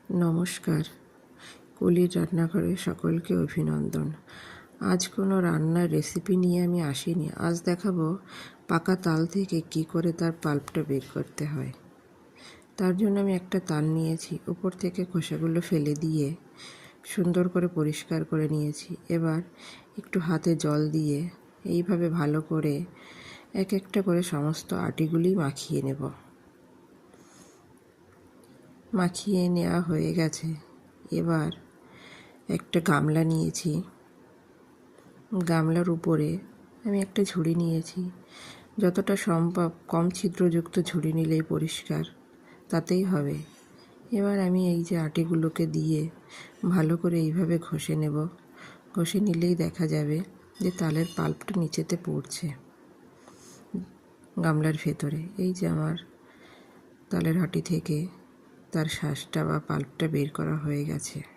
নমস্কার, কলির রান্নাঘরে সকলকে অভিনন্দন। আজ কোনো রান্নার রেসিপি নিয়ে আমি আসিনি। আজ দেখাবো পাকা তাল থেকে কি করে তার পাল্পটা বের করতে হয়। তার জন্য আমি একটা তাল নিয়েছি, উপর থেকে খোসাগুলো ফেলে দিয়ে সুন্দর করে পরিষ্কার করে নিয়েছি। এবার একটু হাতে জল দিয়ে এইভাবে ভালো করে এক একটা করে সমস্ত আটিগুলি মাখিয়ে নেব। মাখিয়ে নেওয়া হয়ে গেছে। এবার একটা গামলা নিয়েছি, গামলার উপরে আমি একটা ঝুড়ি নিয়েছি। যতটা সম্ভব কম ছিদ্রযুক্ত ঝুড়ি নিলেই পরিষ্কার, তাতেই হবে। এবার আমি এই যে আটিগুলোকে দিয়ে ভালো করে এইভাবে ঘষে নেব। ঘষে নিলেই দেখা যাবে যে তালের পাল্পটা নিচেতে পড়ছে গামলার ভেতরে। এই যে আমার তালের হাঁটি থেকে তার শ্বাসটা বা পাল্পটা বের করা হয়ে গেছে।